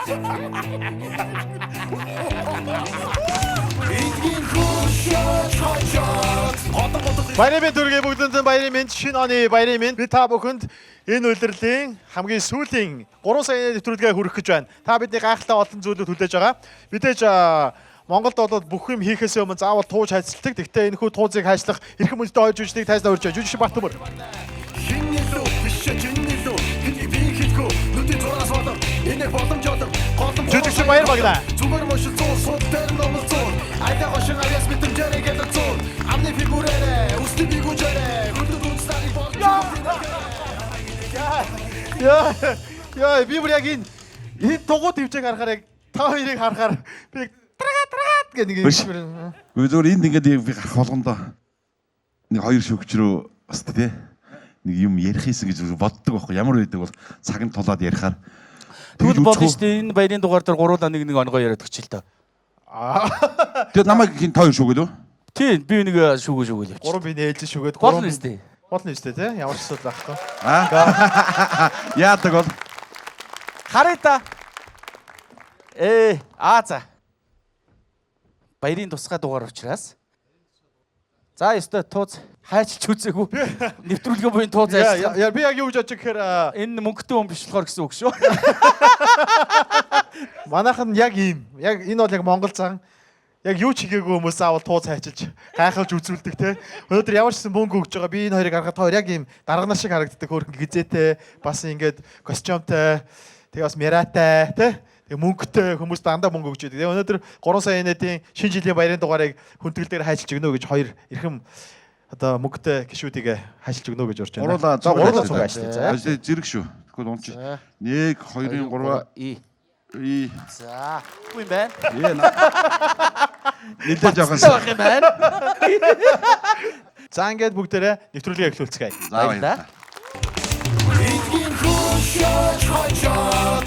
Баярын мэнд төргий бүгдэнд баярын мэнд шинэ оны баярын мэнд би та бүхэнд энэ улирлын хамгийн сүүлийн 3 саяны нэвтрүүлгээ хүргэх гэж байна. Та бидний гайхалтай олон зүйлүүд хүлээж байгаа. Мэдээж Монголд бол бүх юм хийхээс өмнө заавал тууж хайцалдаг. Гэхдээ энэ хүү туузыг хайшлах эрхэм мөндөд хоёр жүжигчдийг тайлбар урьж байна. Жүжигч Баттөмөр. Жүжигч Баяр Багнаа. Зүгээр мөшөл зур сууд дээр номл зур. Айда гошин авяас битэн жэрэ гэдэг зур. Амны фигурэрэ, үсти бигүжэрэ. Хүлдүд үнстари бол. Яа, би бүр яг энэ тугууд хөвчээг харахаар яг та хоёрыг харахаар би трагаад гэх нэг юм. Зүгээр энд ингээд би гарах болгондоо нэг хоёр шүгч рүү бас тий нэг юм ярих хийсэн гэж боддог байхгүй. Ямар байдаг бол цагт тулаад ярихаар тэгвэл болно шүү дээ. Энэ баярын дугаар дээр гуруулаа нэг онгоо яриад өгч л та. Тэгээд намайг хин тоо шүгэл үү? Тий, би нэг шүүгэл явчих. Гурав би нээлж шүгээд Болно шүү дээ. Болно шүү дээ тий. Ямар ч асуудал байхгүй. Яадаг бол Харъя та. За. Баярын тусгай дугаар учраас. За ёстой тууз хайчилж үзээгүй. Нэвтрүүлгээ буюу тууз ажиллах. Яа би яг юу гэж бодож гэхээр Энэ мөнгөтэй хүн биш болохоор гэсэн үг шүү. манайхан яг ийм. Яг энэ бол яг Монгол зан. Яг юу ч хийгээгүй хүмүүс заавал тууз хайчилж гайхалж үзүүлдэг те. Өнөөдөр ямар ч мөнгө өгж байгаа би энэ хоёрыг харахад хоёр яг ийм даргана шиг харагддаг хөөрхөн гизээтэй бас ингээд костюмтай тэгээ бас мяратай те. Тэгээ мөнгөтэй хүмүүс дандаа мөнгө өгч байдаг. Өнөөдөр 3 сая энэдийн шинэ жилийн баярын дугаарыг хүндрэл дээр хайчилж өгнө гэж хоёр эрхэм одоо мөнгөтэй гişүүдийг хайчилж өгнө гэж урьж байна. Уруулаа цуг ажиллаа. За зэрэг шүү. Тэгвэл унч 1 2 3 И. За. Юу юм бэ? Нилээж байгаа Сах юм байна. За ингээд бүгдээрээ нэвтрүүлгээ эхлүүлцгээе. За баярлалаа. Эдгийн хөшөөж хойчоод